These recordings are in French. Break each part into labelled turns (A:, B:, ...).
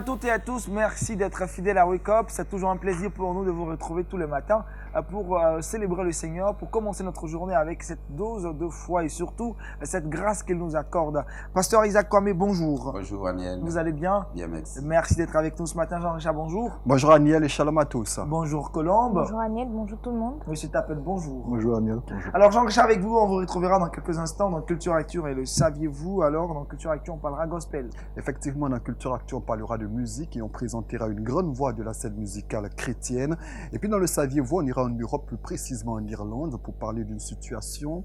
A: à toutes et à tous, merci d'être fidèles à Wake Up. C'est toujours un plaisir pour nous de vous retrouver tous les matins pour célébrer le Seigneur, pour commencer notre journée avec cette dose de foi et surtout cette grâce qu'il nous accorde. Pasteur Isaac Kwame, bonjour.
B: Bonjour Aniel.
A: Vous allez bien?
B: Bien, merci.
A: Merci d'être avec nous ce matin. Jean-Richard, bonjour.
C: Bonjour Aniel et shalom à tous.
A: Bonjour Colombe.
D: Bonjour Aniel, bonjour tout le monde.
A: Monsieur Tapet, bonjour.
C: Bonjour Aniel. Bonjour.
A: Alors Jean-Richard avec vous, on vous retrouvera dans quelques instants dans Culture Actu et le saviez-vous? Alors dans Culture Actu on parlera gospel.
C: Effectivement, dans Culture Actu, on parlera de musique et on présentera une grande voix de la scène musicale chrétienne. Et puis dans le saviez-vous, on ira en Europe, plus précisément en Irlande, pour parler d'une situation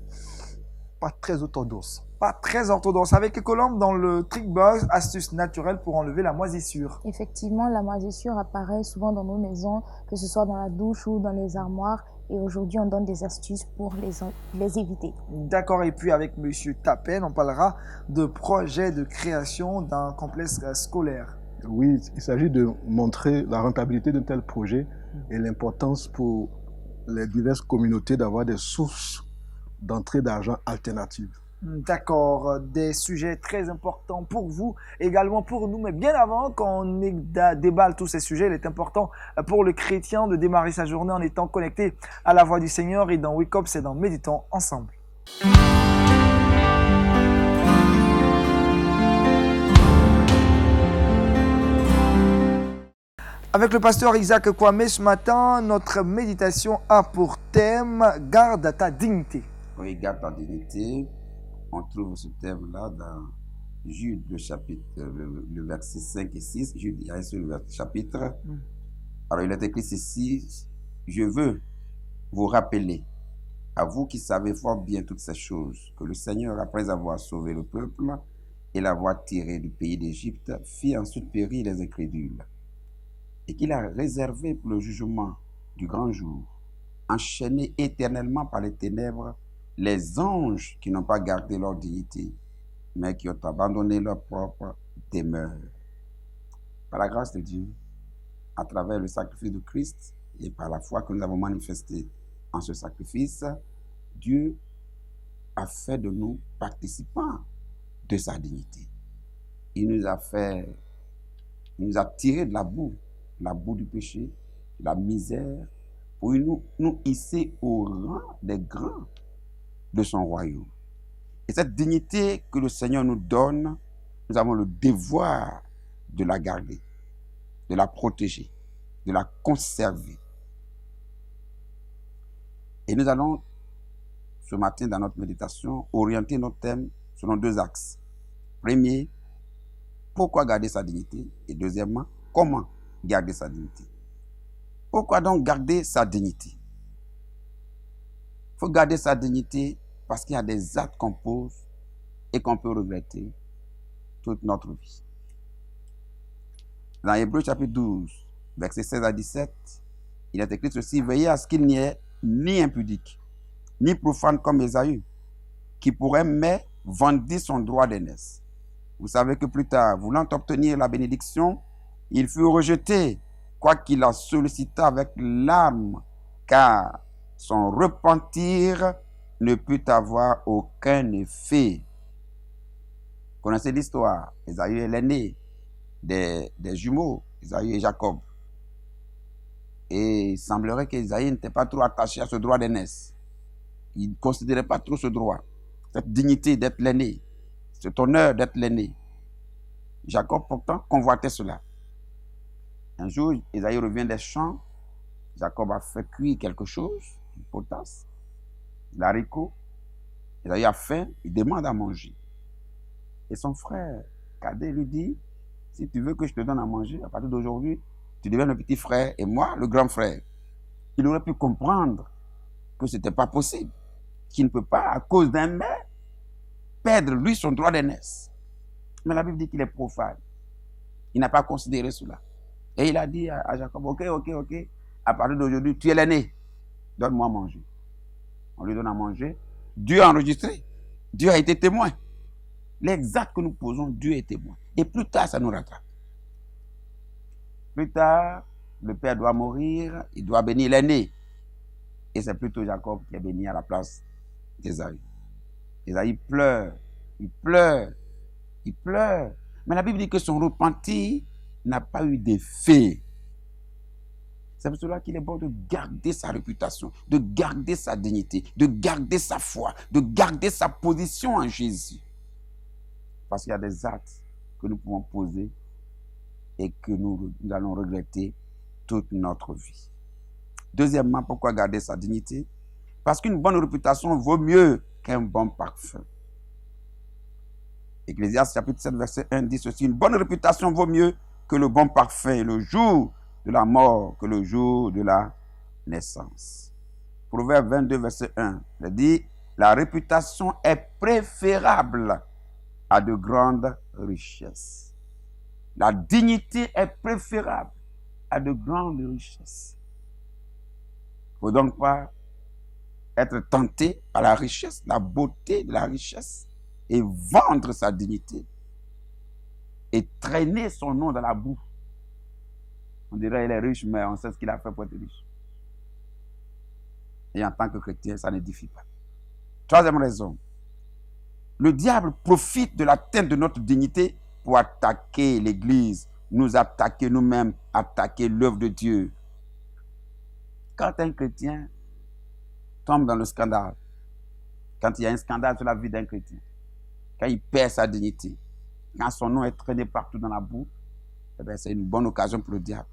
C: pas très orthodoxe.
A: Pas très orthodoxe. Avec Colombe dans le Trick Buzz, astuce naturelle pour enlever la moisissure.
D: Effectivement, la moisissure apparaît souvent dans nos maisons, que ce soit dans la douche ou dans les armoires. Et aujourd'hui, on donne des astuces pour les éviter.
A: D'accord, et puis avec Monsieur Tapen, on parlera de projet de création d'un complexe scolaire.
E: Oui, il s'agit de montrer la rentabilité d'un tel projet et l'importance pour les diverses communautés d'avoir des sources d'entrée d'argent alternatives.
A: D'accord, des sujets très importants pour vous, également pour nous, mais bien avant qu'on déballe tous ces sujets, il est important pour le chrétien de démarrer sa journée en étant connecté à la voix du Seigneur, et dans Wake Up, c'est dans Méditons ensemble. Avec le pasteur Isaac Kwame ce matin, notre méditation a pour thème « Garde ta dignité ».
B: Oui, garde ta dignité. On trouve ce thème-là dans Jude, le chapitre, le verset 5 et 6. Jude, il y a un seul chapitre. Alors, il est écrit ceci: je veux vous rappeler, à vous qui savez fort bien toutes ces choses, que le Seigneur, après avoir sauvé le peuple et l'avoir tiré du pays d'Égypte, fit ensuite périr les incrédules, et qu'il a réservé pour le jugement du grand jour, enchaînés éternellement par les ténèbres, les anges qui n'ont pas gardé leur dignité, mais qui ont abandonné leur propre demeure. Par la grâce de Dieu, à travers le sacrifice de Christ et par la foi que nous avons manifestée en ce sacrifice, Dieu a fait de nous participants de sa dignité. Il nous a tiré de la boue du péché, de la misère, pour nous hisser au rang des grands de son royaume. Et cette dignité que le Seigneur nous donne, nous avons le devoir de la garder, de la protéger, de la conserver. Et nous allons, ce matin, dans notre méditation, orienter notre thème selon deux axes. Premier, pourquoi garder sa dignité? Et deuxièmement, comment garder sa dignité? Pourquoi donc garder sa dignité? Il faut garder sa dignité parce qu'il y a des actes qu'on pose et qu'on peut regretter toute notre vie. Dans Hébreux chapitre 12, versets 16 à 17, il est écrit ceci: veillez à ce qu'il n'y ait ni impudique, ni profane comme Ésaü, qui pourrait mais vanter son droit d'aînesse. Vous savez que plus tard, voulant obtenir la bénédiction, il fut rejeté, quoiqu'il la sollicita avec larmes, car son repentir ne put avoir aucun effet. Vous connaissez l'histoire. Ésaü est l'aîné des jumeaux, Ésaü et Jacob. Et il semblerait qu'Ésaü n'était pas trop attaché à ce droit d'aînesse. Il ne considérait pas trop ce droit, cette dignité d'être l'aîné, cet honneur d'être l'aîné. Jacob pourtant convoitait cela. Un jour, Ésaü revient des champs. Jacob a fait cuire quelque chose, une potasse, l'haricot. Ésaü a faim, il demande à manger. Et son frère cadet lui dit: si tu veux que je te donne à manger, à partir d'aujourd'hui, tu deviens le petit frère et moi le grand frère. Il aurait pu comprendre que ce n'était pas possible, qu'il ne peut pas, à cause d'un mère, perdre lui son droit d'aînesse. Mais la Bible dit qu'il est profane. Il n'a pas considéré cela. Et il a dit à Jacob: ok, à partir d'aujourd'hui, tu es l'aîné, donne-moi à manger. On lui donne à manger. Dieu a enregistré. Dieu a été témoin. Les actes que nous posons, Dieu est témoin. Et plus tard, ça nous rattrape. Plus tard, le père doit mourir, il doit bénir l'aîné. Et c'est plutôt Jacob qui est béni à la place d'Ésaü. Ésaü pleure, il pleure. Mais la Bible dit que son repentir n'a pas eu d'effet. C'est pour cela qu'il est bon de garder sa réputation, de garder sa dignité, de garder sa foi, de garder sa position en Jésus. Parce qu'il y a des actes que nous pouvons poser et que nous allons regretter toute notre vie. Deuxièmement, pourquoi garder sa dignité? Parce qu'une bonne réputation vaut mieux qu'un bon parfum. Ecclésiaste chapitre 7, verset 1 dit ceci: une bonne réputation vaut mieux que le bon parfum, le jour de la mort que le jour de la naissance. Proverbe 22, verset 1, il dit: la réputation est préférable à de grandes richesses. La dignité est préférable à de grandes richesses. Il ne faut donc pas être tenté par la richesse, la beauté de la richesse, et vendre sa dignité et traîner son nom dans la boue. On dirait qu'il est riche, mais on sait ce qu'il a fait pour être riche. Et en tant que chrétien, ça n'édifie pas. Troisième raison, le diable profite de l'atteinte de notre dignité pour attaquer l'Église, nous attaquer nous-mêmes, attaquer l'œuvre de Dieu. Quand un chrétien tombe dans le scandale, quand il y a un scandale sur la vie d'un chrétien, quand il perd sa dignité, quand son nom est traîné partout dans la boue, eh bien, c'est une bonne occasion pour le diable.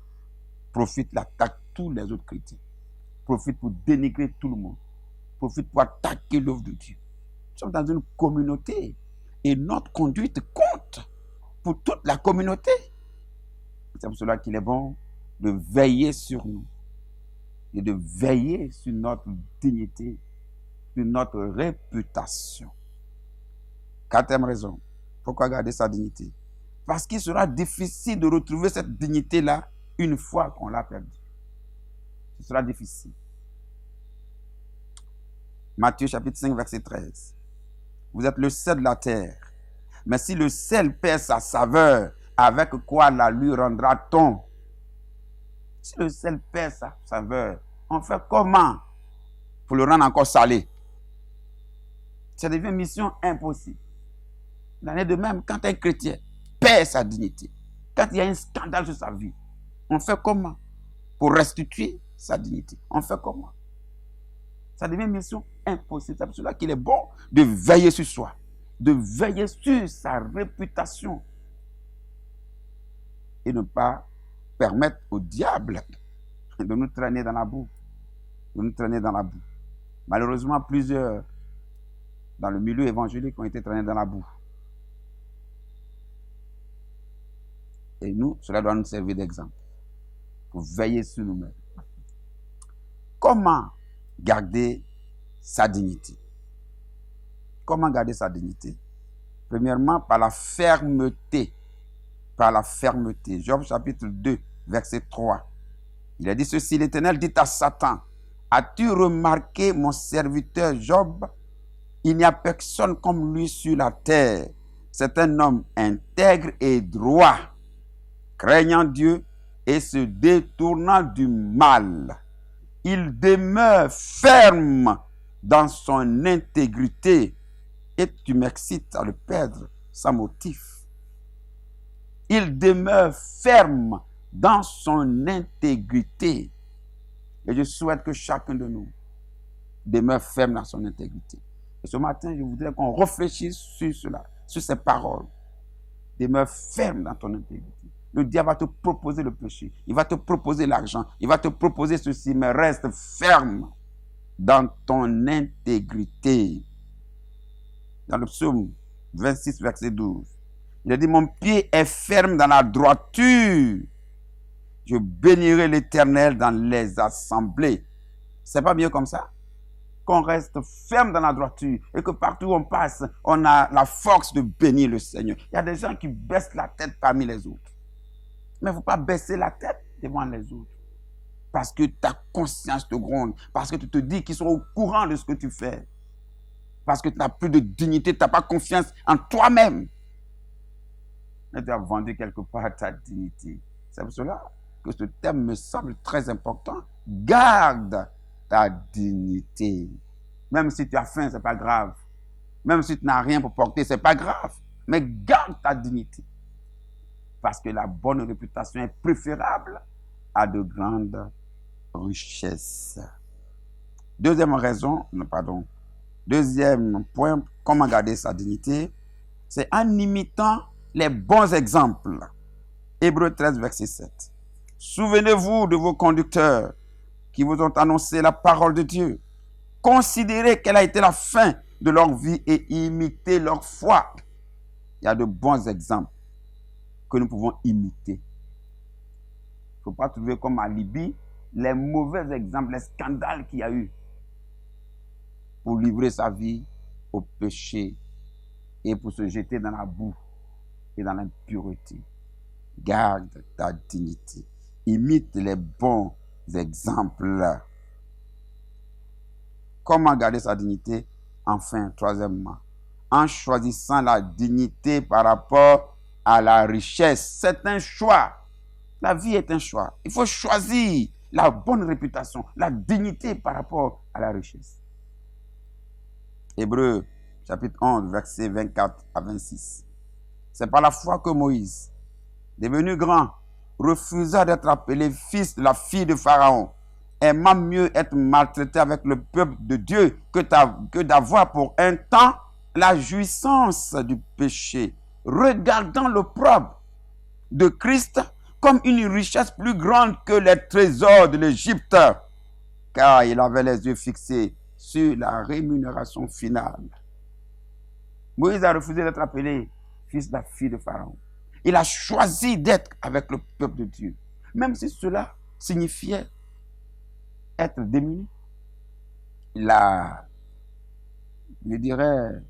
B: Profite, l'attaque tous les autres chrétiens. Profite pour dénigrer tout le monde. Profite pour attaquer l'œuvre de Dieu. Nous sommes dans une communauté et notre conduite compte pour toute la communauté. C'est pour cela qu'il est bon de veiller sur nous et de veiller sur notre dignité, sur notre réputation. Quatrième raison, pourquoi garder sa dignité? Parce qu'il sera difficile de retrouver cette dignité-là une fois qu'on l'a perdue. Ce sera difficile. Matthieu chapitre 5, verset 13. Vous êtes le sel de la terre. Mais si le sel perd sa saveur, avec quoi la lui rendra-t-on? Si le sel perd sa saveur, on fait comment pour le rendre encore salé? Ça devient mission impossible. Il en est de même quand un chrétien perd sa dignité, quand il y a un scandale sur sa vie, on fait comment pour restituer sa dignité? On fait comment? Ça devient mission impossible. C'est pour cela qu'il est bon de veiller sur soi, de veiller sur sa réputation et ne pas permettre au diable de nous traîner dans la boue. De nous traîner dans la boue. Malheureusement, plusieurs dans le milieu évangélique ont été traînés dans la boue. Et nous, cela doit nous servir d'exemple pour veiller sur nous-mêmes. Comment garder sa dignité? Comment garder sa dignité? Premièrement, par la fermeté. Par la fermeté. Job chapitre 2, verset 3. Il a dit ceci: l'Éternel dit à Satan: as-tu remarqué mon serviteur Job? Il n'y a personne comme lui sur la terre. C'est un homme intègre et droit, craignant Dieu et se détournant du mal. Il demeure ferme dans son intégrité et tu m'excites à le perdre sans motif. Il demeure ferme dans son intégrité. Et je souhaite que chacun de nous demeure ferme dans son intégrité. Et ce matin, je voudrais qu'on réfléchisse sur cela, sur ces paroles. Demeure ferme dans ton intégrité. Le diable va te proposer le péché, il va te proposer l'argent, il va te proposer ceci, mais reste ferme dans ton intégrité. Dans le psaume 26, verset 12, il a dit: mon pied est ferme dans la droiture. Je bénirai l'Éternel dans les assemblées. C'est pas mieux comme ça? Qu'on reste ferme dans la droiture et que partout où on passe, on a la force de bénir le Seigneur. Il y a des gens qui baissent la tête parmi les autres. Mais il ne faut pas baisser la tête devant les autres. Parce que ta conscience te gronde. Parce que tu te dis qu'ils sont au courant de ce que tu fais. Parce que tu n'as plus de dignité, tu n'as pas confiance en toi-même. Mais tu as vendu quelque part ta dignité. C'est pour cela que ce thème me semble très important. Garde ta dignité. Même si tu as faim, ce n'est pas grave. Même si tu n'as rien pour porter, ce n'est pas grave. Mais garde ta dignité. parce que la bonne réputation est préférable à de grandes richesses. Deuxième point, comment garder sa dignité, c'est en imitant les bons exemples. Hébreux 13, verset 7. Souvenez-vous de vos conducteurs qui vous ont annoncé la parole de Dieu. Considérez quelle a été la fin de leur vie et imitez leur foi. Il y a de bons exemples que nous pouvons imiter. Il ne faut pas trouver comme à Libye les mauvais exemples, les scandales qu'il y a eu pour livrer sa vie au péché et pour se jeter dans la boue et dans l'impureté. Garde ta dignité. Imite les bons exemples. Comment garder sa dignité? Enfin, troisièmement, en choisissant la dignité par rapport à la richesse. C'est un choix. La vie est un choix. Il faut choisir la bonne réputation, la dignité par rapport à la richesse. Hébreux, chapitre 11, versets 24 à 26. C'est par la foi que Moïse, devenu grand, refusa d'être appelé fils de la fille de Pharaon, aimant mieux être maltraité avec le peuple de Dieu que d'avoir pour un temps la jouissance du péché, regardant l'opprobre de Christ comme une richesse plus grande que les trésors de l'Égypte, car il avait les yeux fixés sur la rémunération finale. Moïse a refusé d'être appelé fils de la fille de Pharaon. Il a choisi d'être avec le peuple de Dieu, même si cela signifiait être démuni. Il a, je dirais,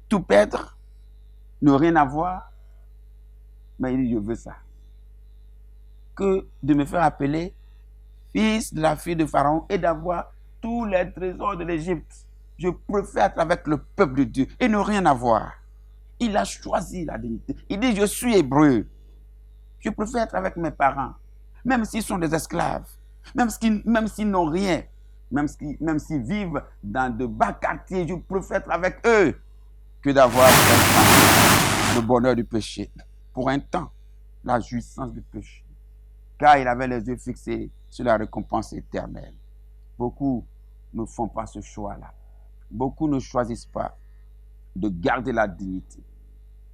B: tout perdre, ne rien avoir, mais il dit, je veux ça. Que de me faire appeler fils de la fille de Pharaon et d'avoir tous les trésors de l'Égypte. Je préfère être avec le peuple de Dieu et ne rien avoir. Il a choisi la dignité. Il dit, je suis hébreu. Je préfère être avec mes parents, même s'ils sont des esclaves, même s'ils n'ont rien, même s'ils vivent dans de bas quartiers, je préfère être avec eux que d'avoir le bonheur du péché. Pour un temps, la jouissance du péché. Car il avait les yeux fixés sur la récompense éternelle. Beaucoup ne font pas ce choix-là. Beaucoup ne choisissent pas de garder la dignité,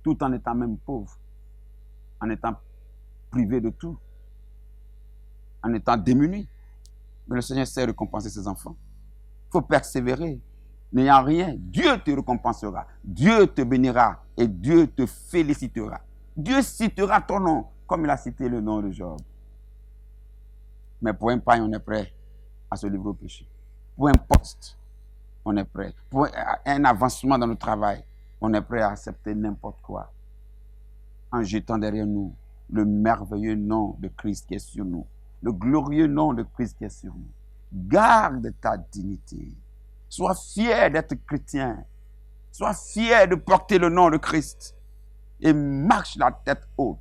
B: tout en étant même pauvres, en étant privés de tout, en étant démunis. Mais le Seigneur sait récompenser ses enfants. Il faut persévérer. N'ayant rien, Dieu te récompensera, Dieu te bénira et Dieu te félicitera. Dieu citera ton nom, comme il a cité le nom de Job. Mais pour un pain, on est prêt à se livrer au péché. Pour un poste, on est prêt. Pour un avancement dans le travail, on est prêt à accepter n'importe quoi. En jetant derrière nous le merveilleux nom de Christ qui est sur nous. Le glorieux nom de Christ qui est sur nous. Garde ta dignité. Sois fier d'être chrétien. Sois fier de porter le nom de Christ. Et marche la tête haute.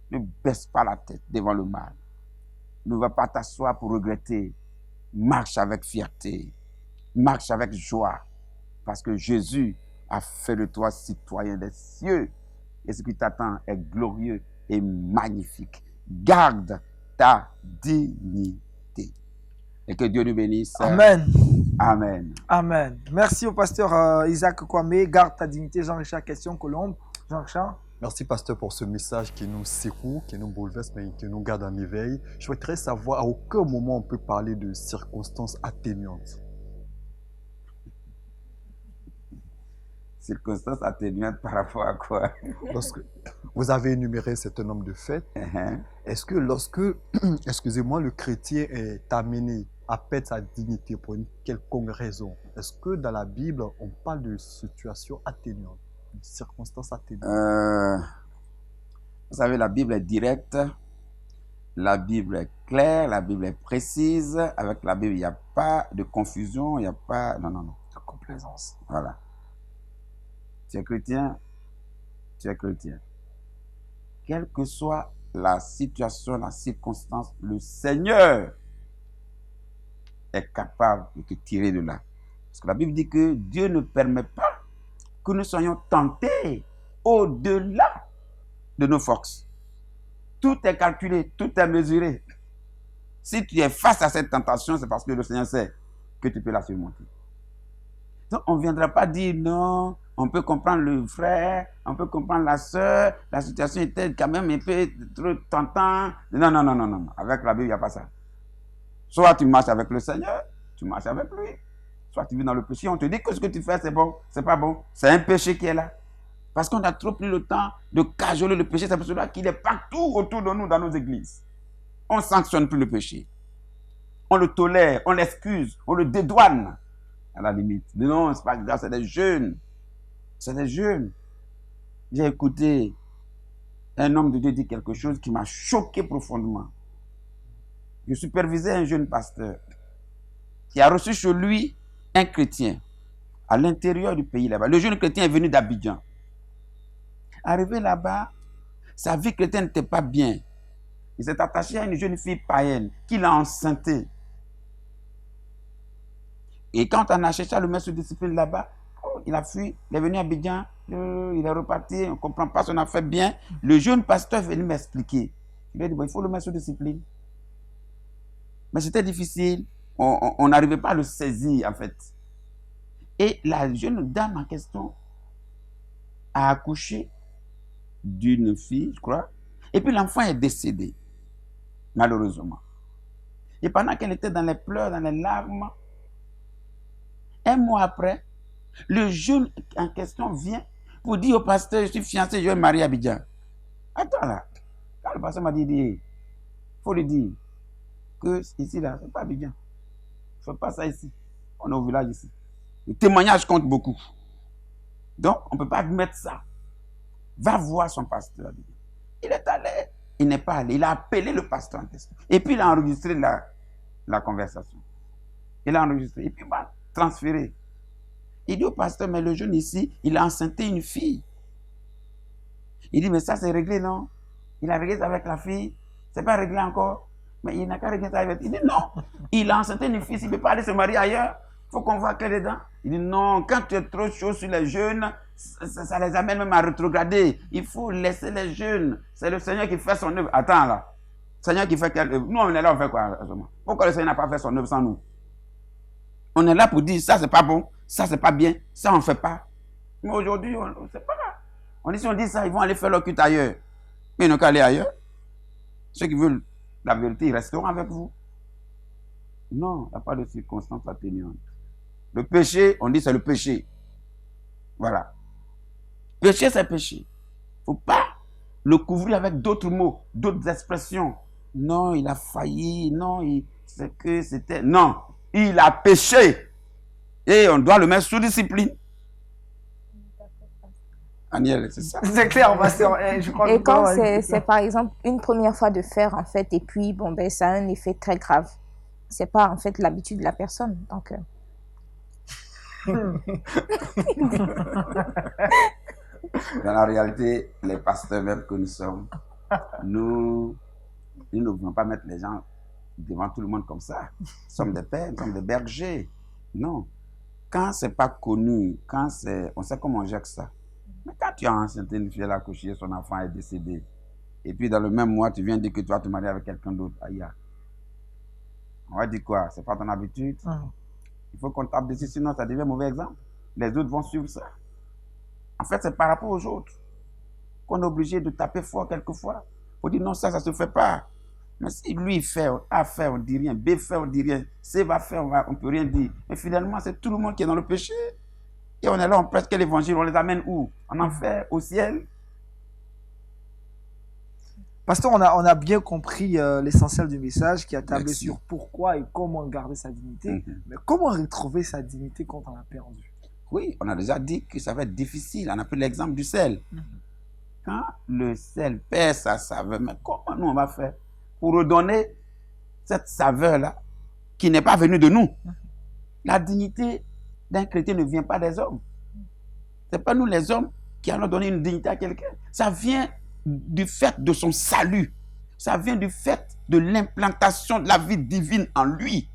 B: Ne baisse pas la tête devant le mal. Ne va pas t'asseoir pour regretter. Marche avec fierté. Marche avec joie. Parce que Jésus a fait de toi citoyen des cieux. Et ce qui t'attend est glorieux et magnifique. Garde ta dignité. Et que Dieu nous bénisse.
A: Amen.
B: Amen.
A: Amen. Merci au pasteur Isaac Kwame. Garde ta dignité. Jean-Richard, question Colombe. Jean-Richard.
C: Merci, pasteur, pour ce message qui nous secoue, qui nous bouleverse, mais qui nous garde en éveil. Je souhaiterais savoir à aucun moment on peut parler de circonstances atténuantes.
B: Circonstances atténuantes par rapport à quoi?
C: Lorsque vous avez énuméré un certain nombre de faits, est-ce que lorsque, excusez-moi, le chrétien est amené à perdre sa dignité pour une quelconque raison, est-ce que dans la Bible, on parle de situations atténuantes, de circonstances atténuantes?
B: Vous savez, la Bible est directe, la Bible est claire, la Bible est précise. Avec la Bible, il n'y a pas de confusion, il n'y a pas... Non.
A: De complaisance.
B: Voilà. Tu es chrétien, tu es chrétien. Quelle que soit la situation, la circonstance, le Seigneur est capable de te tirer de là. Parce que la Bible dit que Dieu ne permet pas que nous soyons tentés au-delà de nos forces. Tout est calculé, tout est mesuré. Si tu es face à cette tentation, c'est parce que le Seigneur sait que tu peux la surmonter. Donc, on ne viendra pas dire non, on peut comprendre le frère, on peut comprendre la sœur, la situation était quand même un peu trop tentante. Non, non, non, non, non. Avec la Bible, il n'y a pas ça. Soit tu marches avec le Seigneur, tu marches avec lui. Soit tu vis dans le péché, on te dit que ce que tu fais, c'est bon, c'est pas bon. C'est un péché qui est là. Parce qu'on a trop pris le temps de cajoler le péché. C'est pour cela qu'il est partout autour de nous dans nos églises. On ne sanctionne plus le péché. On le tolère, on l'excuse, on le dédouane. À la limite. Non, c'est pas grave, c'est des jeunes. C'est des jeunes. J'ai écouté un homme de Dieu dire quelque chose qui m'a choqué profondément. Je supervisais un jeune pasteur qui a reçu chez lui un chrétien à l'intérieur du pays là-bas. Le jeune chrétien est venu d'Abidjan. Arrivé là-bas, sa vie chrétienne n'était pas bien. Il s'est attaché à une jeune fille païenne qui l'a enceinté. Et quand on a cherché à le mettre sous discipline là-bas, il a fui, il est venu à Abidjan, il est reparti, on ne comprend pas son affaire bien. Le jeune pasteur est venu m'expliquer. Il lui a dit, bon, il faut le mettre sous discipline. Mais c'était difficile, on n'arrivait pas à le saisir en fait. Et la jeune dame en question a accouché d'une fille, je crois, et puis l'enfant est décédé, malheureusement. Et pendant qu'elle était dans les pleurs, dans les larmes, un mois après, le jeune en question vient pour dire au pasteur, je suis fiancé, je vais me marier à Abidjan. Attends là, quand le pasteur m'a dit, il faut lui dire que ici là, c'est pas Abidjan. Il ne faut pas ça ici. On est au village ici. Le témoignage compte beaucoup. Donc, on ne peut pas admettre ça. Va voir son pasteur. Il est allé, il n'est pas allé. Il a appelé le pasteur en question. Et puis, il a enregistré la conversation. Il a enregistré. Et puis, il m'a transféré. Il dit au pasteur, mais le jeune ici, il a enceinté une fille. Il dit, mais ça, c'est réglé, non? Il a réglé ça avec la fille. C'est pas réglé encore. Mais il n'a qu'à régler ça avec. Il dit, non. Il a enceinté une fille. Il ne peut pas aller se marier ailleurs. Il faut qu'on voit qu'elle est dedans. Il dit, non, quand tu es trop chaud sur les jeunes, ça les amène même à rétrograder. Il faut laisser les jeunes. C'est le Seigneur qui fait son œuvre. Attends là. Le Seigneur qui fait quelle œuvre? Nous, on est là, on fait quoi? Pourquoi le Seigneur n'a pas fait son œuvre sans nous? On est là pour dire, ça, c'est pas bon. Ça, c'est pas bien. Ça, on ne fait pas. Mais aujourd'hui, on ne sait pas. Si on dit ça, ils vont aller faire leur culte ailleurs. Mais ils n'ont qu'à aller ailleurs. Ceux qui veulent la vérité, ils resteront avec vous. Non, il n'y a pas de circonstances atténuantes. Le péché, on dit c'est le péché. Voilà. Péché, c'est péché. Il ne faut pas le couvrir avec d'autres mots, d'autres expressions. Non, il a failli. Non, c'est que c'était... Non, il a péché. Et on doit le mettre sous discipline. Aniel, c'est ça.
A: C'est clair, je crois
D: Et
A: que
D: quand c'est par exemple une première fois de faire en fait, et puis bon ben ça a un effet très grave. C'est pas en fait l'habitude de la personne. Donc
B: Dans la réalité, les pasteurs même que nous sommes, nous ne voulons pas mettre les gens devant tout le monde comme ça. Nous sommes des pères, nous sommes des bergers. Non. Quand c'est pas connu, on sait comment on gère ça. Mais quand tu as enceinté une fille, elle a accouché, son enfant est décédé, et puis dans le même mois, tu viens dire que tu vas te marier avec quelqu'un d'autre, aïe. On va dire quoi? C'est pas ton habitude. Il faut qu'on tape dessus, sinon ça devient un mauvais exemple. Les autres vont suivre ça. En fait, c'est par rapport aux autres qu'on est obligé de taper fort quelquefois. Il faut dire non, ça ne se fait pas. Mais si lui fait, A fait, on ne dit rien, B fait, on ne dit rien, C va faire, on ne peut rien dire. Mais finalement, c'est tout le monde qui est dans le péché. Et on est là, on prêche quel évangile, on les amène où? En enfer, au ciel?
A: Pasteur, on a bien compris l'essentiel du message qui a tablé
B: Merci.
A: sur pourquoi et comment garder sa dignité. Mais comment retrouver sa dignité quand on l'a perdue?
B: Oui, on a déjà dit que ça va être difficile. On a pris l'exemple du sel. Quand le sel perd sa saveur, mais comment nous on va faire pour redonner cette saveur-là qui n'est pas venue de nous? La dignité d'un chrétien ne vient pas des hommes. Ce n'est pas nous les hommes qui allons donner une dignité à quelqu'un. Ça vient du fait de son salut. Ça vient du fait de l'implantation de la vie divine en lui.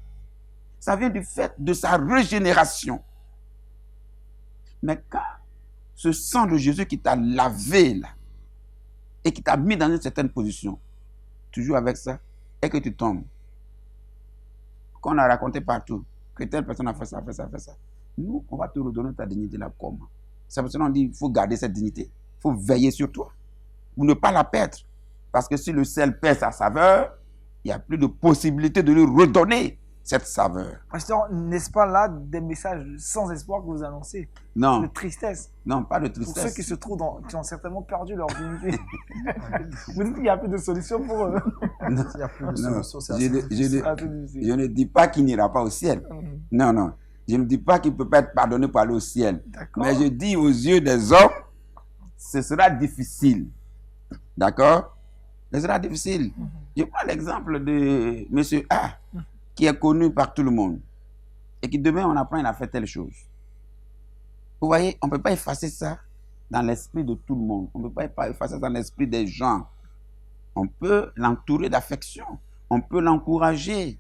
B: Ça vient du fait de sa régénération. Mais quand ce sang de Jésus qui t'a lavé là, et qui t'a mis dans une certaine position, toujours avec ça, et que tu tombes, qu'on a raconté partout, que telle personne a fait ça, fait ça, fait ça, nous, on va te redonner ta dignité là comment? C'est pour ça qu'on dit, il faut garder cette dignité, il faut veiller sur toi, pour ne pas la perdre. Parce que si le sel perd sa saveur, il n'y a plus de possibilité de lui redonner cette saveur.
A: Pasteur, n'est-ce pas là des messages sans espoir que vous annoncez?
B: Non,
A: De tristesse.
B: non, pas de
A: Pour ceux
B: tristesse.
A: qui se trouvent qui ont certainement perdu leur dignité. Vous dites qu'il n'y a plus de solution pour eux.
B: Non,
C: Il n'y a plus de
B: non,
C: solution, c'est
B: je,
C: assez
B: ne- je
C: difficile.
B: ne-
A: Ah, c'est difficile.
B: je ne dis pas qu'il n'ira pas au ciel. Non, non. Je ne dis pas qu'il ne peut pas être pardonné pour aller au ciel.
A: D'accord.
B: Mais je dis aux yeux des hommes, ce sera difficile. D'accord? Ce sera difficile. Je prends l'exemple de M. A, qui est connu par tout le monde. Et qui demain, on apprend, il a fait telle chose. Vous voyez, on ne peut pas effacer ça dans l'esprit de tout le monde. On ne peut pas effacer ça dans l'esprit des gens. On peut l'entourer d'affection. On peut l'encourager.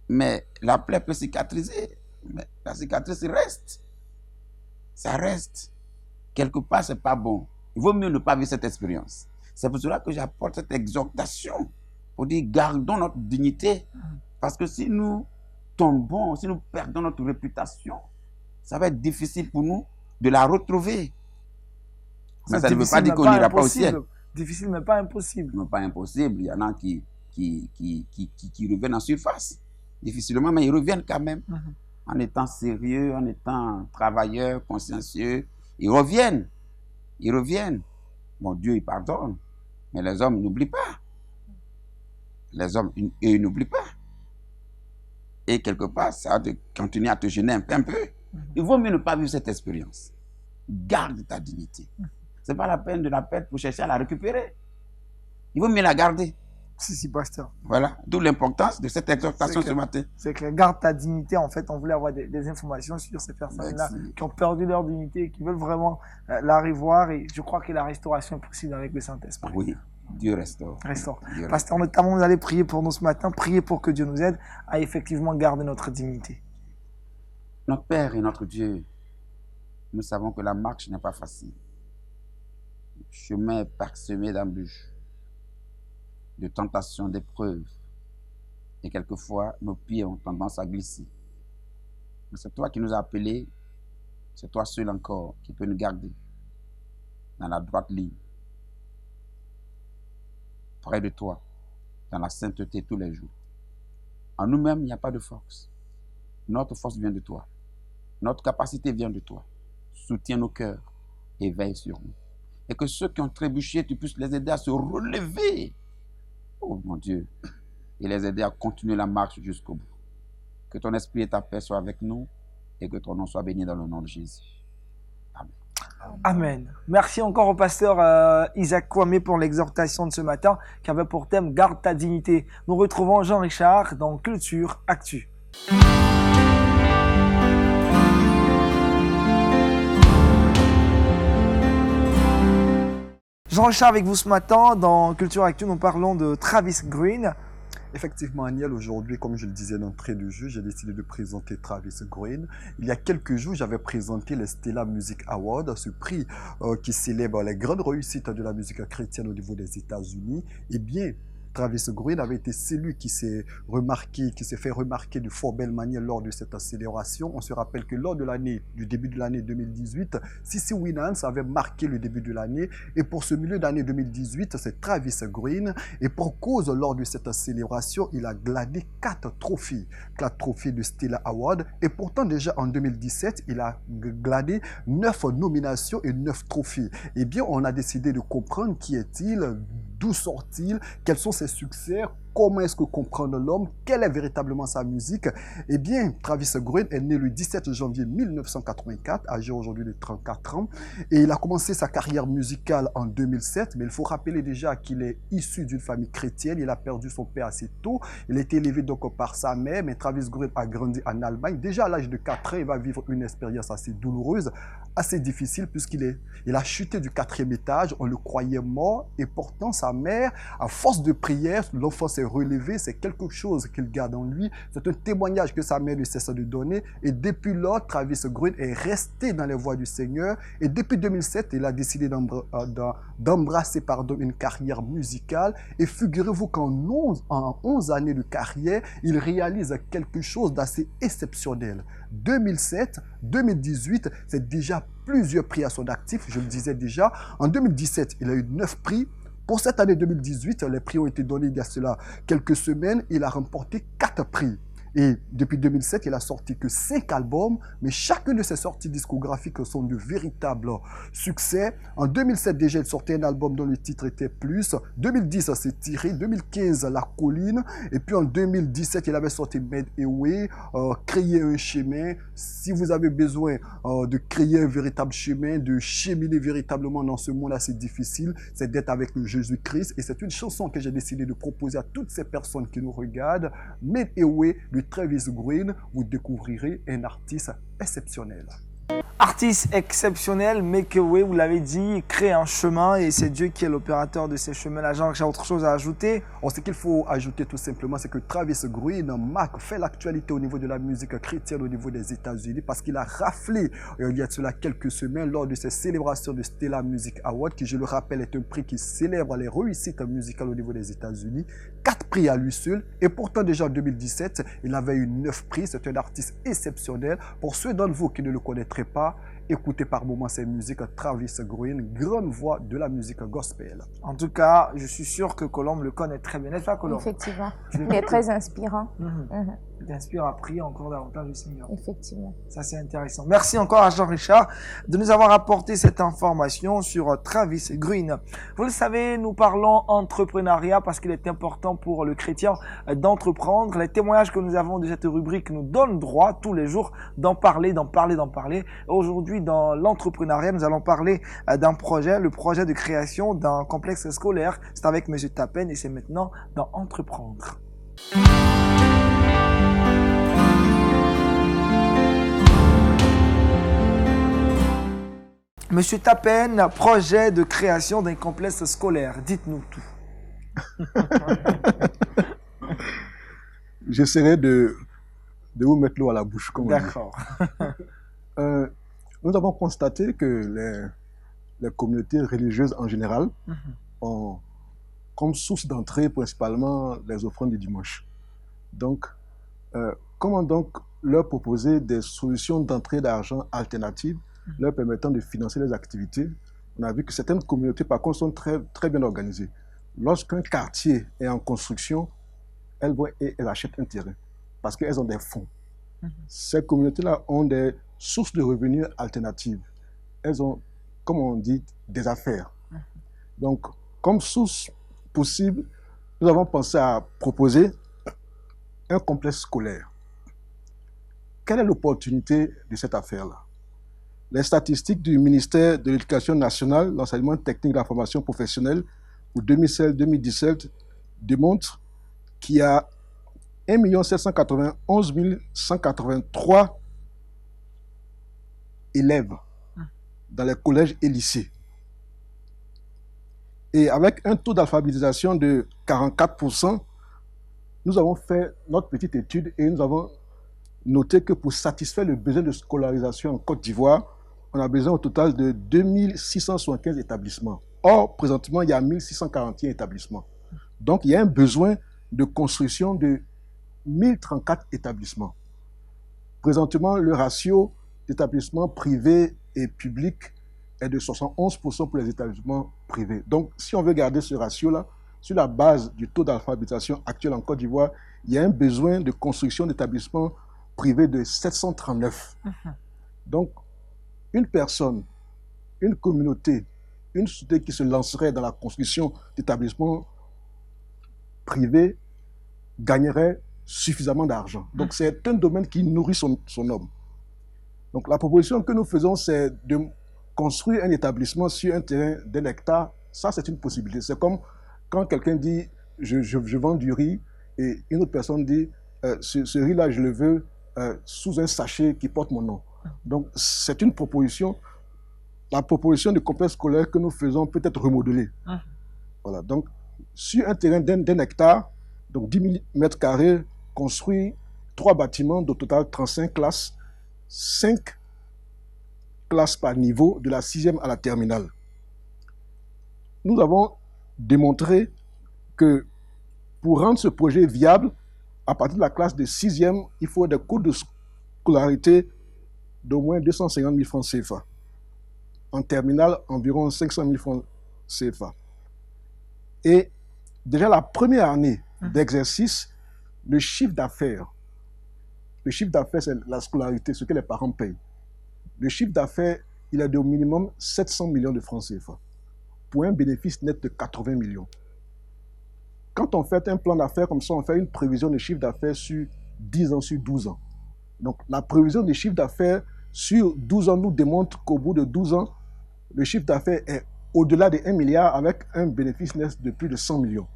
B: Mais la plaie peut cicatriser. Mais la cicatrice reste. Ça reste. Quelque part, ce n'est pas bon. Il vaut mieux ne pas vivre cette expérience. C'est pour cela que j'apporte cette exhortation. Pour dire, gardons notre dignité. Parce que si nous tombons, si nous perdons notre réputation, ça va être difficile pour nous de la retrouver. Mais ça ne veut pas dire qu'on n'ira pas au ciel.
A: Difficile, mais pas impossible.
B: Mais pas impossible. Il y en a qui reviennent en surface. Difficilement, mais ils reviennent quand même. En étant sérieux, en étant travailleurs, consciencieux. Ils reviennent. Ils reviennent. Bon, Dieu, il pardonne. Mais les hommes n'oublient pas. Les hommes, ils n'oublient pas. Et quelque part, ça va continuer à te gêner un peu. Il vaut mieux ne pas vivre cette expérience. Garde ta dignité. Ce n'est pas la peine de la perdre pour chercher à la récupérer. Il vaut mieux la garder.
A: Si, pasteur.
B: Voilà, d'où l'importance de cette exhortation ce matin.
A: C'est que garde ta dignité. En fait, on voulait avoir des informations sur ces personnes-là qui ont perdu leur dignité et qui veulent vraiment la revoir. Et je crois que la restauration est possible avec le Saint-Esprit.
B: Oui, Dieu restaure. Dieu
A: Pasteur, notamment, vous allez prier pour nous ce matin. Prier pour que Dieu nous aide à effectivement garder notre dignité.
B: Notre Père et notre Dieu, nous savons que la marche n'est pas facile. Le chemin est parsemé d'embûches, de tentations, d'épreuves. Et quelquefois, nos pieds ont tendance à glisser. Mais c'est toi qui nous as appelés, c'est toi seul encore qui peux nous garder dans la droite ligne, près de toi, dans la sainteté tous les jours. En nous-mêmes, il n'y a pas de force. Notre force vient de toi. Notre capacité vient de toi. Soutiens nos cœurs et veille sur nous. Et que ceux qui ont trébuché, tu puisses les aider à se relever. Oh mon Dieu. Et les aider à continuer la marche jusqu'au bout. Que ton esprit et ta paix soient avec nous et que ton nom soit béni dans le nom de Jésus. Amen.
A: Amen. Merci encore au pasteur Isaac Kwame pour l'exhortation de ce matin qui avait pour thème « Garde ta dignité ». Nous retrouvons Jean-Richard dans Culture Actu. Jean-Richard avec vous ce matin dans Culture Actu, nous parlons de Travis Green.
C: Effectivement, Aniel, aujourd'hui, comme je le disais d'entrée de jeu, j'ai décidé de présenter Travis Green. Il y a quelques jours, j'avais présenté les Stella Music Awards, ce prix qui célèbre les grandes réussites de la musique chrétienne au niveau des États-Unis. Eh bien, Travis Green avait été celui qui s'est fait remarquer de fort belle manière lors de cette célébration. On se rappelle que lors de du début de l'année 2018, CeCe Winans avait marqué le début de l'année. Et pour ce milieu d'année 2018, c'est Travis Green. Et pour cause, lors de cette célébration, il a gladé 4 trophées de Stella Award. Et pourtant, déjà en 2017, il a gladé 9 nominations et 9 trophées. Eh bien, on a décidé de comprendre qui est-il, d'où sort-il, quels sont ses succès, comment est-ce que comprendre l'homme, quelle est véritablement sa musique. Eh bien, Travis Green est né le 17 janvier 1984, âgé aujourd'hui de 34 ans, et il a commencé sa carrière musicale en 2007, mais il faut rappeler déjà qu'il est issu d'une famille chrétienne, il a perdu son père assez tôt, il a été élevé donc par sa mère, mais Travis Green a grandi en Allemagne. Déjà à l'âge de 4 ans, il va vivre une expérience assez douloureuse, assez difficile, puisqu'il a chuté du 4e étage, on le croyait mort, et pourtant sa mère, à force de prière, l'enfant s'est relevé, c'est quelque chose qu'il garde en lui, c'est un témoignage que sa mère ne cesse de donner. Et depuis lors, Travis Green est resté dans les voies du Seigneur. Et depuis 2007, il a décidé d'embrasser une carrière musicale. Et figurez-vous qu'en 11 années de carrière, il réalise quelque chose d'assez exceptionnel. 2007, 2018, c'est déjà plusieurs prix à son actif, je le disais déjà. En 2017, il a eu 9 prix. Pour cette année 2018, les prix ont été donnés il y a cela quelques semaines. Il a remporté 4 prix. Et depuis 2007, il a sorti que 5 albums, mais chacune de ses sorties discographiques sont de véritables succès. En 2007, déjà, il sortait un album dont le titre était Plus. 2010, c'est Tiré. 2015, La Colline. Et puis en 2017, il avait sorti Made Away, Créer un chemin. Si vous avez besoin de créer un véritable chemin, de cheminer véritablement dans ce monde assez difficile, c'est d'être avec le Jésus-Christ. Et c'est une chanson que j'ai décidé de proposer à toutes ces personnes qui nous regardent. Made Away, de Travis Green, vous découvrirez un artiste exceptionnel.
A: Artiste exceptionnel, Make a Way, vous l'avez dit, crée un chemin et c'est Dieu qui est l'opérateur de ces chemins-là. Jean, j'ai autre chose à ajouter?
C: Ce qu'il faut ajouter tout simplement, c'est que Travis Green fait l'actualité au niveau de la musique chrétienne au niveau des États-Unis parce qu'il a raflé, il y a cela quelques semaines, lors de ces célébrations de Stella Music Award, qui, je le rappelle, est un prix qui célèbre les réussites musicales au niveau des États-Unis. 4 prix à lui seul. Et pourtant, déjà en 2017, il avait eu 9 prix. C'est un artiste exceptionnel. Pour ceux d'entre vous qui ne le connaîtraient pas, écoutez par moments ses musiques. Travis Green, grande voix de la musique gospel.
A: En tout cas, je suis sûr que Colombe le connaît très bien. N'est-ce pas, Colombe?
D: Effectivement. Il est très inspirant.
A: Il t'inspire à prier encore davantage le Seigneur.
D: Effectivement.
A: Ça, c'est intéressant. Merci encore à Jean-Richard de nous avoir apporté cette information sur Travis Green. Vous le savez, nous parlons entrepreneuriat parce qu'il est important pour le chrétien d'entreprendre. Les témoignages que nous avons de cette rubrique nous donnent droit tous les jours d'en parler. Aujourd'hui, dans l'entrepreneuriat, nous allons parler d'un projet, le projet de création d'un complexe scolaire. C'est avec M. Tapen et c'est maintenant dans Entreprendre. Monsieur Tapen, projet de création d'un complexe scolaire. Dites-nous tout.
E: J'essaierai de vous mettre l'eau à la bouche, comme on dit.
A: D'accord.
E: Nous avons constaté que les communautés religieuses en général ont comme source d'entrée principalement les offrandes du dimanche. Donc, comment donc leur proposer des solutions d'entrée d'argent alternatives leur permettant de financer les activités? On a vu que certaines communautés, par contre, sont très, très bien organisées. Lorsqu'un quartier est en construction, elles vont et elles achètent un terrain parce qu'elles ont des fonds. Ces communautés-là ont des sources de revenus alternatives. Elles ont, comme on dit, des affaires. Donc, comme source possible, nous avons pensé à proposer un complexe scolaire. Quelle est l'opportunité de cette affaire-là? Les statistiques du ministère de l'Éducation nationale, l'enseignement technique et la formation professionnelle pour 2016-2017 démontrent qu'il y a 1 791 183 élèves dans les collèges et lycées. Et avec un taux d'alphabétisation de 44%, nous avons fait notre petite étude et nous avons noté que pour satisfaire le besoin de scolarisation en Côte d'Ivoire, on a besoin au total de 2675 établissements. Or, présentement, il y a 1641 établissements. Donc, il y a un besoin de construction de 1034 établissements. Présentement, le ratio d'établissements privés et publics est de 71% pour les établissements privés. Donc, si on veut garder ce ratio-là, sur la base du taux d'alphabétisation actuel en Côte d'Ivoire, il y a un besoin de construction d'établissements privés de 739. Donc, une personne, une communauté, une société qui se lancerait dans la construction d'établissements privés gagnerait suffisamment d'argent. Donc, c'est un domaine qui nourrit son homme. Donc, la proposition que nous faisons, c'est de construire un établissement sur un terrain d'1 hectare. Ça, c'est une possibilité. C'est comme quand quelqu'un dit « je vends du riz » et une autre personne dit « ce riz-là, je le veux sous un sachet qui porte mon nom ». Donc, c'est une proposition. La proposition de complexe scolaire que nous faisons peut être remodelée. Voilà. Donc, sur un terrain d'1 hectare, Donc 10 000 mètres carrés, construit 3 bâtiments, au total 35 classes, 5 classes par niveau, de la 6e à la terminale. Nous avons démontré que pour rendre ce projet viable, à partir de la classe de 6e, il faut des coûts de scolarité d'au moins 250 000 francs CFA. En terminale, environ 500 000 francs CFA. Et déjà la première année d'exercice, le chiffre d'affaires, c'est la scolarité, ce que les parents payent. Le chiffre d'affaires, il est de au minimum 700 millions de francs CFA, pour un bénéfice net de 80 millions. Quand on fait un plan d'affaires comme ça, on fait une prévision de chiffre d'affaires sur 10 ans, sur 12 ans. Donc la prévision de chiffre d'affaires sur 12 ans nous démontre qu'au bout de 12 ans, le chiffre d'affaires est au-delà de 1 milliard avec un bénéfice net de plus de 100 millions.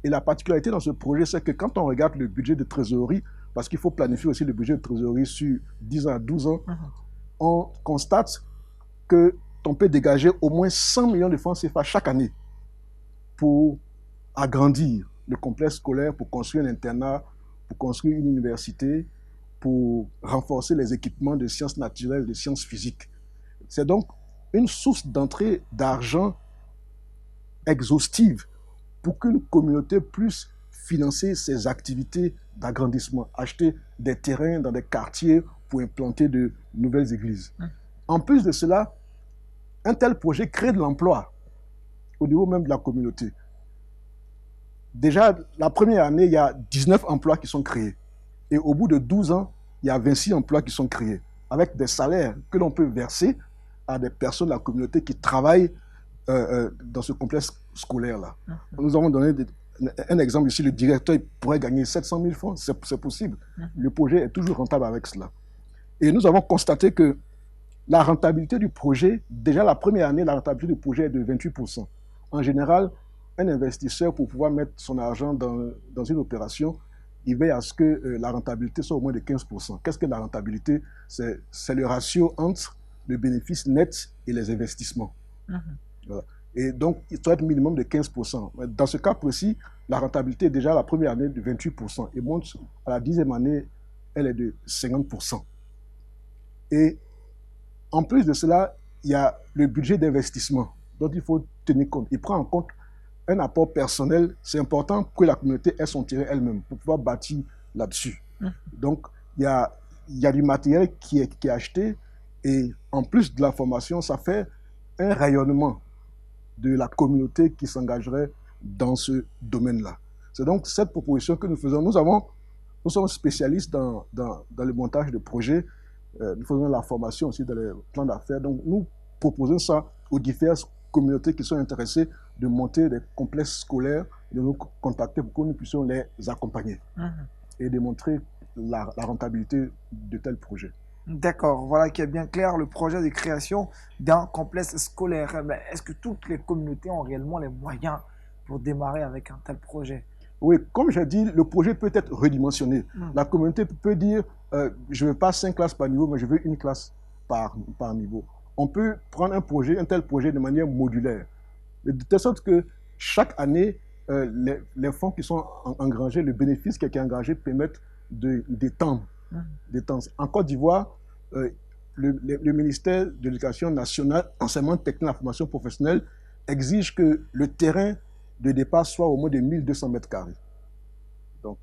E: Et la particularité dans ce projet, c'est que quand on regarde le budget de trésorerie, parce qu'il faut planifier aussi le budget de trésorerie sur 10 ans à 12 ans, on constate qu'on peut dégager au moins 100 millions de francs CFA chaque année pour agrandir le complexe scolaire, pour construire un internat, pour construire une université, pour renforcer les équipements de sciences naturelles, de sciences physiques. C'est donc une source d'entrée d'argent exhaustive pour qu'une communauté puisse financer ses activités d'agrandissement, acheter des terrains dans des quartiers pour implanter de nouvelles églises. En plus de cela, un tel projet crée de l'emploi au niveau même de la communauté. Déjà, la première année, il y a 19 emplois qui sont créés. Et au bout de 12 ans, il y a 26 emplois qui sont créés, avec des salaires que l'on peut verser à des personnes de la communauté qui travaillent dans ce complexe scolaire-là. Nous avons donné un exemple ici, le directeur pourrait gagner 700 000 francs, c'est possible. Le projet est toujours rentable avec cela. Et nous avons constaté que la rentabilité du projet, déjà la première année, la rentabilité du projet est de 28%. En général, un investisseur, pour pouvoir mettre son argent dans une opération, il veille à ce que la rentabilité soit au moins de 15%. Qu'est-ce que la rentabilité? C'est le ratio entre le bénéfice net et les investissements. Voilà. Et donc, il doit être minimum de 15%. Dans ce cas précis, la rentabilité est déjà la première année de 28% et monte à la 10e année, elle est de 50%. Et en plus de cela, il y a le budget d'investissement dont il faut tenir compte. Il prend en compte un apport personnel. C'est important que la communauté ait son terrain elle-même pour pouvoir bâtir là-dessus. Donc, il y a du matériel qui est acheté et en plus de la formation, ça fait un rayonnement de la communauté qui s'engagerait dans ce domaine-là. C'est donc cette proposition que nous faisons. Nous sommes spécialistes dans le montage de projets. Nous faisons la formation aussi dans les plans d'affaires. Donc, nous proposons ça aux diverses communautés qui sont intéressées de monter des complexes scolaires, de nous contacter pour que nous puissions les accompagner et démontrer la rentabilité de tels projets.
A: D'accord, voilà qui est bien clair, le projet de création d'un complexe scolaire. Est-ce que toutes les communautés ont réellement les moyens pour démarrer avec un tel projet?
E: Oui, comme j'ai dit, le projet peut être redimensionné. La communauté peut dire, je ne veux pas 5 classes par niveau, mais je veux une classe par niveau. On peut prendre un tel projet de manière modulaire, de telle sorte que chaque année, les fonds qui sont engrangés, le bénéfice qui est engagé permettent d'étendre. En Côte d'Ivoire, le ministère de l'Éducation nationale, enseignement technique et la formation professionnelle exige que le terrain de départ soit au moins de 1200 mètres carrés. Donc,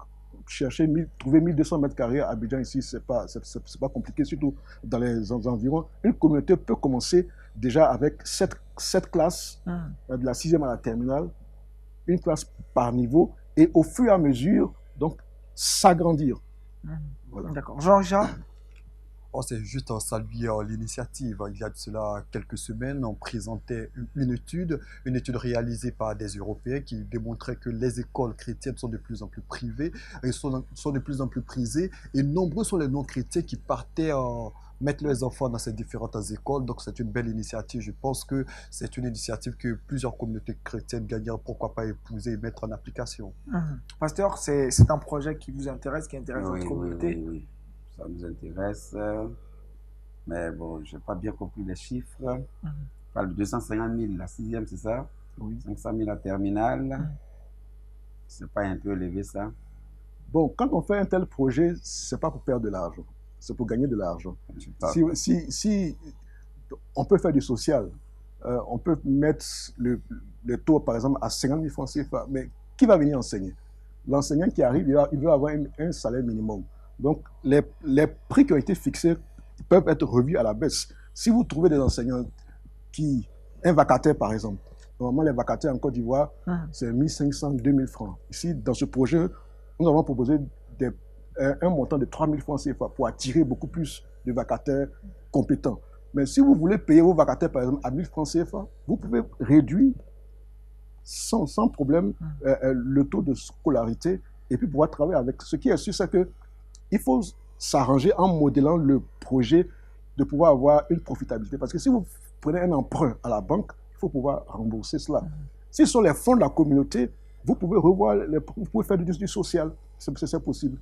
E: trouver 1200 mètres carrés à Abidjan ici, c'est pas compliqué, surtout dans les environs. Une communauté peut commencer déjà avec 7 classes, de la 6e à la terminale, une classe par niveau, et au fur et à mesure, donc, s'agrandir.
A: Voilà. D'accord. Jean-Jacques?
C: C'est juste en saluant l'initiative. Il y a de cela quelques semaines, on présentait une étude réalisée par des Européens qui démontrait que les écoles chrétiennes sont de plus en plus privées et sont de plus en plus prisées. Et nombreux sont les non-chrétiens qui partaient mettre leurs enfants dans ces différentes écoles. Donc c'est une belle initiative. Je pense que c'est une initiative que plusieurs communautés chrétiennes gagneraient, pourquoi pas épouser et mettre en application.
A: Pasteur, c'est un projet qui vous intéresse, qui intéresse votre communauté?
B: Oui. Ça nous intéresse, mais bon, je n'ai pas bien compris les chiffres. On parle de 250 000, la 6e, c'est ça?
E: Oui.
B: 500 000 la terminale. C'est pas un peu élevé, ça?
E: Bon, quand on fait un tel projet, c'est pas pour perdre de l'argent, c'est pour gagner de l'argent. Si on peut faire du social, on peut mettre le taux, par exemple, à 50 000 francs CFA, mais qui va venir enseigner? L'enseignant qui arrive, il veut avoir un salaire minimum. Donc, les prix qui ont été fixés peuvent être revus à la baisse. Si vous trouvez des enseignants un vacataire, par exemple, normalement, les vacataires en Côte d'Ivoire, c'est 1 500, 2 000 francs. Ici, dans ce projet, nous avons proposé un montant de 3 000 francs CFA pour attirer beaucoup plus de vacataires compétents. Mais si vous voulez payer vos vacataires, par exemple, à 1 000 francs CFA, vous pouvez réduire sans problème le taux de scolarité et puis pouvoir travailler avec. Ce qui est sûr, c'est qu'il faut s'arranger en modelant le projet de pouvoir avoir une profitabilité. Parce que si vous prenez un emprunt à la banque, il faut pouvoir rembourser cela. Si ce sont les fonds de la communauté, vous pouvez vous pouvez faire du social, c'est possible.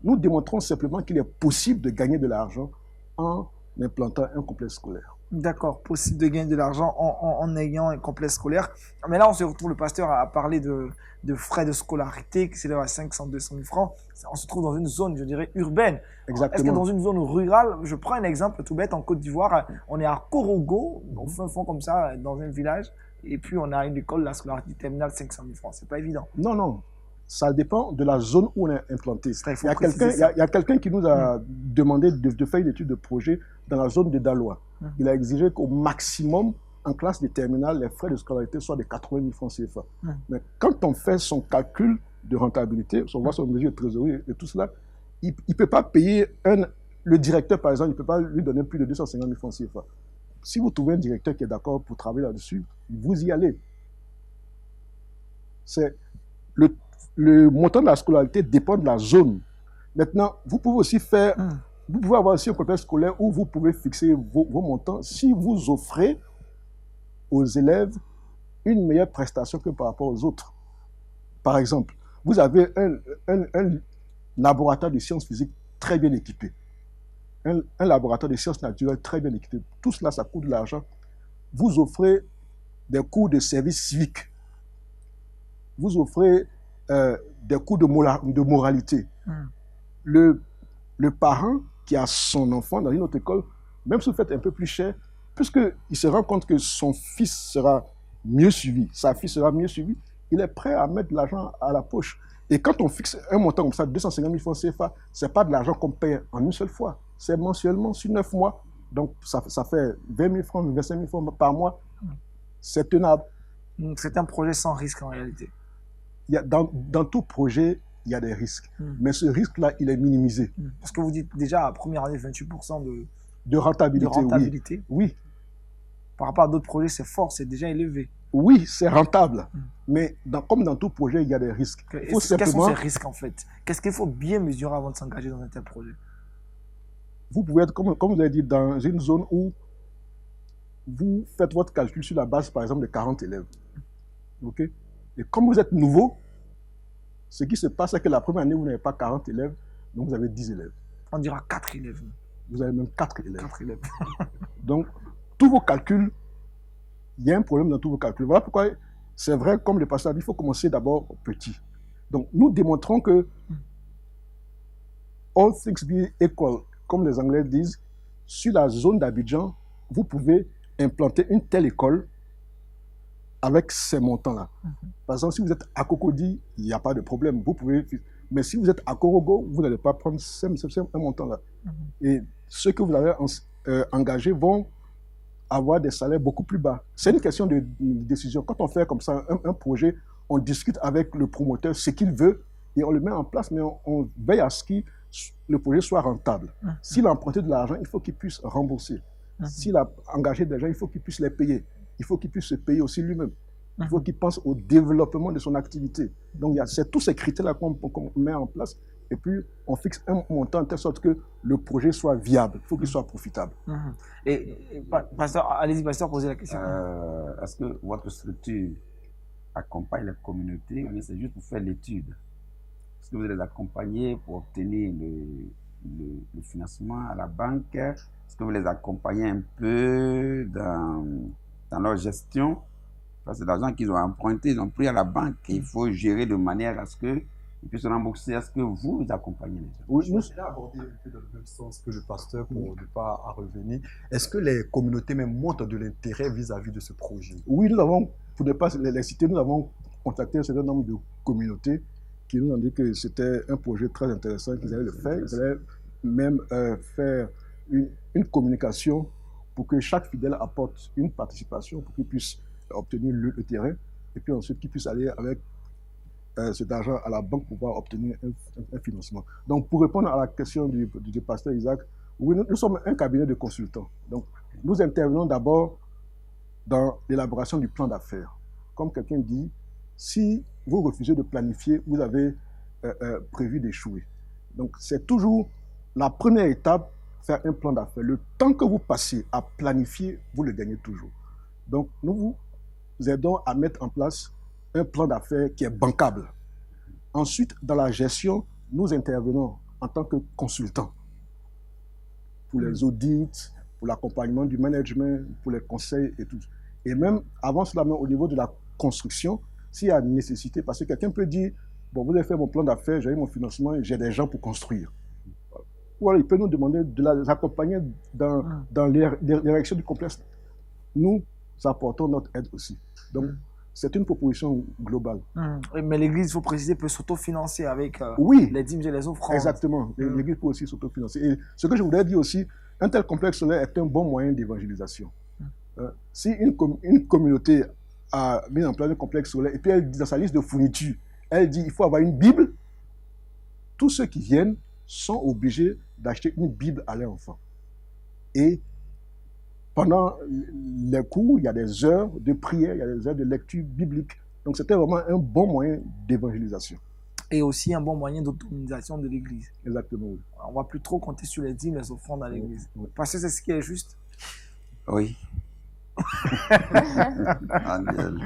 E: Nous démontrons simplement qu'il est possible de gagner de l'argent en implantant un complexe scolaire.
A: D'accord, possible de gagner de l'argent en ayant un complexe scolaire. Mais là, on se retrouve, le pasteur a parlé de frais de scolarité qui s'élèvent à 500, 200 000 francs. On se trouve dans une zone, je dirais, urbaine.
E: Exactement.
A: Est-ce que dans une zone rurale, je prends un exemple tout bête, en Côte d'Ivoire, on est à Korogo, au fin fond comme ça, dans un village, et puis on a une école, la scolarité terminale, 500 000 francs. C'est pas évident.
E: Non. Ça dépend de la zone où on est implanté.
A: Il y
E: a quelqu'un qui nous a demandé de faire une étude de projet dans la zone de Daloa. Il a exigé qu'au maximum, en classe de terminale, les frais de scolarité soient de 80 000 francs CFA. Mais quand on fait son calcul de rentabilité, on voit son mesure de trésorerie et tout cela, il ne peut pas payer le directeur, par exemple, il ne peut pas lui donner plus de 250 000 francs CFA. Si vous trouvez un directeur qui est d'accord pour travailler là-dessus, vous y allez. C'est le montant de la scolarité dépend de la zone. Maintenant, vous pouvez aussi vous pouvez avoir aussi un complexe scolaire où vous pouvez fixer vos montants si vous offrez aux élèves une meilleure prestation que par rapport aux autres. Par exemple, vous avez un laboratoire de sciences physiques très bien équipé, un laboratoire de sciences naturelles très bien équipé. Tout cela, ça coûte de l'argent. Vous offrez des cours de service civique. Vous offrez des cours de moralité. Le parent qui a son enfant dans une autre école, même si vous faites un peu plus cher, puisqu'il se rend compte que son fils sera mieux suivi, sa fille sera mieux suivie, il est prêt à mettre de l'argent à la poche. Et quand on fixe un montant comme ça, 250 000 francs CFA, ce n'est pas de l'argent qu'on paye en une seule fois, c'est mensuellement sur 9 mois. Donc ça fait 20 000 francs, 25 000 francs par mois. C'est tenable.
A: C'est un projet sans risque en réalité.
E: Dans tout projet, il y a des risques. Mais ce risque-là, il est minimisé.
A: Parce que vous dites déjà à première année 28%
E: de rentabilité. Oui.
A: Par rapport à d'autres projets, c'est fort, c'est déjà élevé.
E: Oui, c'est rentable. Mais comme dans tout projet, il y a des risques.
A: Quels sont ces risques en fait? Qu'est-ce qu'il faut bien mesurer avant de s'engager dans un tel projet?
E: Vous pouvez être, comme vous avez dit, dans une zone où vous faites votre calcul sur la base, par exemple, de 40 élèves. OK? Et comme vous êtes nouveau, ce qui se passe, c'est que la première année, vous n'avez pas 40 élèves, donc vous avez 10 élèves.
A: On dira 4 élèves.
E: Vous avez même 4 élèves.
A: 4 élèves.
E: Donc, tous vos calculs, il y a un problème dans tous vos calculs. Voilà pourquoi c'est vrai, comme le pasteur a dit, il faut commencer d'abord petit. Donc, nous démontrons que all things be equal, comme les Anglais disent, sur la zone d'Abidjan, vous pouvez implanter une telle école avec ces montants-là. Par exemple, si vous êtes à Cocody, il n'y a pas de problème. Vous pouvez. Mais si vous êtes à Korogo, vous n'allez pas prendre un montant-là. Et ceux que vous avez engagés vont avoir des salaires beaucoup plus bas. C'est une question de décision. Quand on fait comme ça un projet, on discute avec le promoteur ce qu'il veut et on le met en place, mais on veille à ce que le projet soit rentable. S'il a emprunté de l'argent, il faut qu'il puisse rembourser. S'il a engagé des gens, il faut qu'il puisse les payer. Il faut qu'il puisse se payer aussi lui-même. Il faut qu'il pense au développement de son activité. Donc, c'est tous ces critères-là qu'on met en place et puis on fixe un montant de telle sorte que le projet soit viable. Il faut qu'il soit profitable.
A: Pasteur, allez-y, pasteur, posez la question.
B: Est-ce que votre structure accompagne les communautés ou c'est juste pour faire l'étude? Est-ce que vous les accompagnez pour obtenir le financement à la banque? Est-ce que vous les accompagnez un peu dans leur gestion? Parce que c'est l'argent qu'ils ont emprunté, ils ont pris à la banque et il faut gérer de manière à ce que ils puissent rembourser. Est-ce que vous accompagnez les gens?
E: Oui,
C: Je voudrais aborder un peu dans le même sens que le pasteur pour ne pas à revenir. Est-ce que les communautés même montrent de l'intérêt vis-à-vis de ce projet?
E: oui, nous avons, pour ne pas les citer, nous avons contacté un certain nombre de communautés qui nous ont dit que c'était un projet très intéressant, qu'ils allaient le faire. Ils allaient même faire une communication pour que chaque fidèle apporte une participation pour qu'il puisse obtenir le terrain et puis ensuite qu'il puisse aller avec cet argent à la banque pour pouvoir obtenir un financement. Donc, pour répondre à la question du pasteur Isaac, oui, nous sommes un cabinet de consultants. Donc, nous intervenons d'abord dans l'élaboration du plan d'affaires. Comme quelqu'un dit, si vous refusez de planifier, vous avez prévu d'échouer. Donc, c'est toujours la première étape, faire un plan d'affaires. Le temps que vous passez à planifier, vous le gagnez toujours. Donc, nous vous aidons à mettre en place un plan d'affaires qui est bancable. Ensuite, dans la gestion, nous intervenons en tant que consultants pour les audits, pour l'accompagnement du management, pour les conseils et tout. Et même avant cela, même au niveau de la construction, s'il y a nécessité, parce que quelqu'un peut dire, bon, vous avez fait mon plan d'affaires, j'ai eu mon financement, j'ai des gens pour construire. Ou alors il peut nous demander de les accompagner dans l'érection du complexe. Nous apportons notre aide aussi. Donc, c'est une proposition globale.
A: Mais l'Église, il faut préciser, peut s'autofinancer avec
E: Oui,
A: les dîmes et les offrandes.
E: exactement. L'Église peut aussi s'autofinancer. Et ce que je voudrais dire aussi, un tel complexe solaire est un bon moyen d'évangélisation. Si une communauté a mis en place un complexe solaire et puis elle dit dans sa liste de fournitures, elle dit il faut avoir une Bible, tous ceux qui viennent sont obligés d'acheter une Bible à leur enfant. Et pendant les cours, il y a des heures de prière, il y a des heures de lecture biblique. Donc c'était vraiment un bon moyen d'évangélisation.
A: Et aussi un bon moyen d'autonomisation de l'Église.
E: Exactement, oui.
A: On ne va plus trop compter sur les dîmes, les offrandes à l'Église.
E: Oui.
A: Parce que c'est ce qui est juste.
B: Oui. Angel.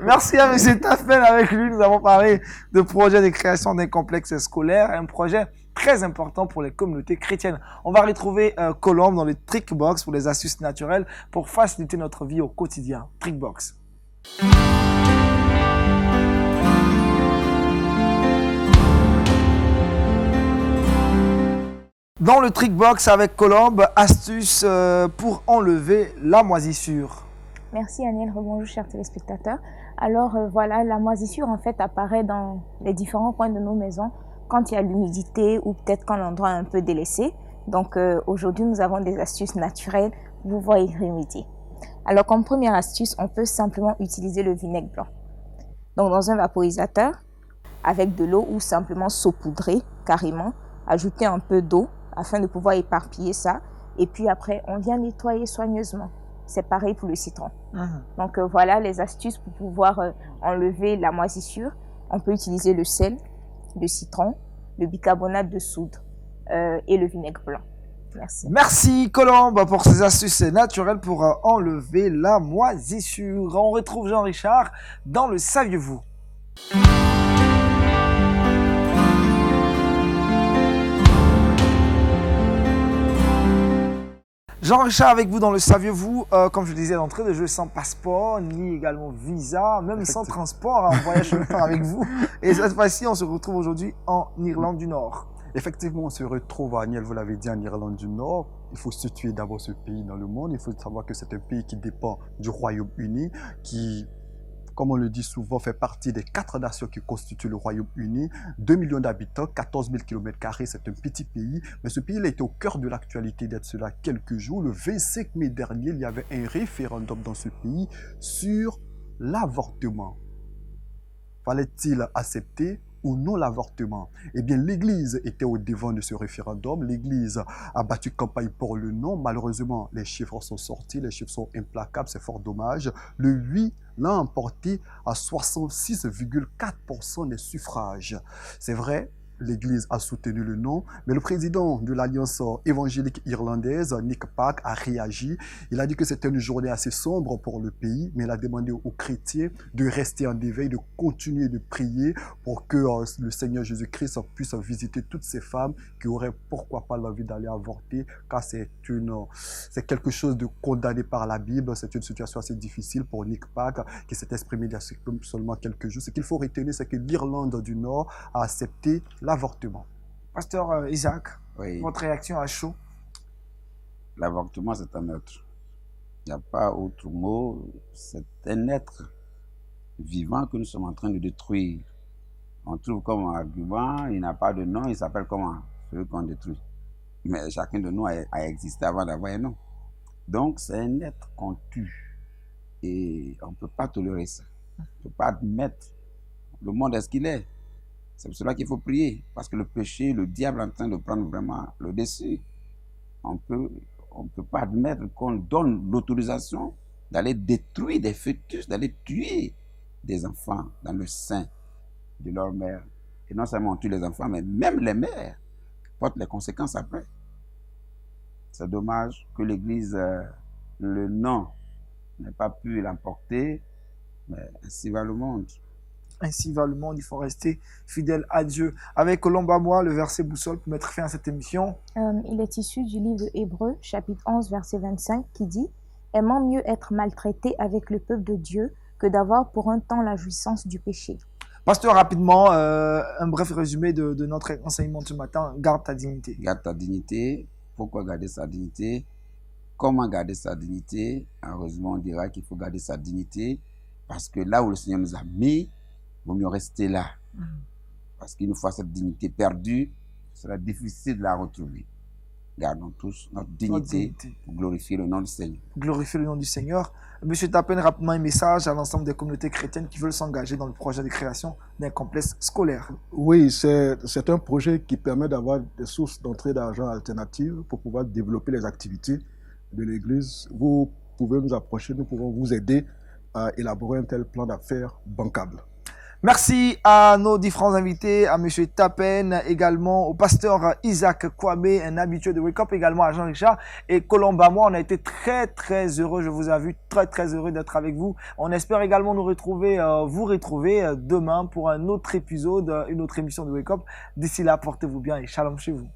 A: Merci à M. Tafel. Avec lui, nous avons parlé de projet de création d'un complexe scolaire, un projet très important pour les communautés chrétiennes. On va retrouver Colombe dans le Trickbox pour les astuces naturelles pour faciliter notre vie au quotidien. Trickbox. Dans le Trickbox avec Colombe, astuce pour enlever la moisissure.
D: Merci Aniel, rebonjour chers téléspectateurs. Alors voilà, la moisissure en fait apparaît dans les différents coins de nos maisons quand il y a l'humidité ou peut-être quand l'endroit est un peu délaissé. Donc aujourd'hui nous avons des astuces naturelles pour pouvoir y remédier. Alors comme première astuce, on peut simplement utiliser le vinaigre blanc. Donc dans un vaporisateur, avec de l'eau ou simplement saupoudrer carrément, ajouter un peu d'eau afin de pouvoir éparpiller ça. Et puis après, on vient nettoyer soigneusement. C'est pareil pour le citron. Donc voilà les astuces pour pouvoir enlever la moisissure. On peut utiliser le sel, le citron, le bicarbonate de soude et le vinaigre blanc. Merci.
A: Merci Colombe pour ces astuces naturelles pour enlever la moisissure. On retrouve Jean-Richard dans le Saviez-vous. Jean-Richard avec vous dans le Saviez-vous, comme je le disais d'entrée de jeu, sans passeport, ni également visa, même sans transport, en voyage avec vous. Et cette fois-ci, on se retrouve aujourd'hui en Irlande du Nord.
C: Effectivement, on se retrouve, Aniel, vous l'avez dit, en Irlande du Nord. Il faut situer d'abord ce pays dans le monde. Il faut savoir que c'est un pays qui dépend du Royaume-Uni, qui, comme on le dit souvent, fait partie des 4 nations qui constituent le Royaume-Uni. 2 millions d'habitants, 14 000 km², c'est un petit pays. Mais ce pays, il était au cœur de l'actualité d'être cela quelques jours. Le 25 mai dernier, il y avait un référendum dans ce pays sur l'avortement. Fallait-il accepter ou non l'avortement? Eh bien, l'Église était au devant de ce référendum. L'Église a battu campagne pour le non. Malheureusement, les chiffres sont sortis, les chiffres sont implacables, c'est fort dommage. Le oui l'a emporté à 66,4% des suffrages. C'est vrai, l'Église a soutenu le non, mais le président de l'Alliance évangélique irlandaise, Nick Pack, a réagi. Il a dit que c'était une journée assez sombre pour le pays, mais il a demandé aux chrétiens de rester en éveil, de continuer de prier pour que le Seigneur Jésus-Christ puisse visiter toutes ces femmes qui auraient pourquoi pas l'envie d'aller avorter, car c'est quelque chose de condamné par la Bible. C'est une situation assez difficile pour Nick Pack, qui s'est exprimé il y a seulement quelques jours. Ce qu'il faut retenir, c'est que l'Irlande du Nord a accepté l'avortement.
A: Pasteur Isaac,
B: Oui,
A: votre réaction à chaud?
B: l'avortement, c'est un meurtre. Il n'y a pas autre mot. C'est un être vivant que nous sommes en train de détruire. On trouve comme argument, il n'a pas de nom, il s'appelle comment? Celui qu'on détruit. Mais chacun de nous a existé avant d'avoir un nom. Donc, c'est un être qu'on tue. Et on ne peut pas tolérer ça. On ne peut pas admettre le monde est ce qu'il est. C'est pour cela qu'il faut prier. Parce que le péché, le diable est en train de prendre vraiment le dessus. On ne peut pas admettre qu'on donne l'autorisation d'aller détruire des fœtus, d'aller tuer des enfants dans le sein de leur mère. Et non seulement on tue les enfants, mais même les mères portent les conséquences après. C'est dommage que l'Église, le non, n'ait pas pu l'emporter, mais ainsi va le monde.
A: Ainsi va le monde, il faut rester fidèle à Dieu. Avec Colombe-à-moi, le verset boussole pour mettre fin à cette émission.
D: Il est issu du livre de Hébreux, chapitre 11, verset 25, qui dit « Aimant mieux être maltraité avec le peuple de Dieu que d'avoir pour un temps la jouissance du péché. »
A: Pasteur, rapidement, un bref résumé de notre enseignement de ce matin. Garde ta dignité.
B: Garde ta dignité. Pourquoi garder sa dignité? Comment garder sa dignité? Heureusement, on dira qu'il faut garder sa dignité parce que là où le Seigneur nous a mis, il vaut mieux rester là. Parce qu'une fois cette dignité perdue, ce sera difficile de la retrouver. Gardons tous notre dignité pour glorifier le nom du Seigneur.
A: Glorifier le nom du Seigneur. Monsieur Tapen, rapidement un message à l'ensemble des communautés chrétiennes qui veulent s'engager dans le projet de création d'un complexe scolaire.
E: Oui, c'est un projet qui permet d'avoir des sources d'entrée d'argent alternatives pour pouvoir développer les activités de l'Église. Vous pouvez nous approcher, nous pouvons vous aider à élaborer un tel plan d'affaires bancable.
A: Merci à nos différents invités, à M. Tapen, également au pasteur Isaac Kwame, un habitué de Wake Up, également à Jean-Richard et Colombe-à-moi. On a été très heureux, je vous ai vu, très heureux d'être avec vous. On espère également vous retrouver demain pour un autre épisode, une autre émission de Wake Up. D'ici là, portez-vous bien et shalom chez vous.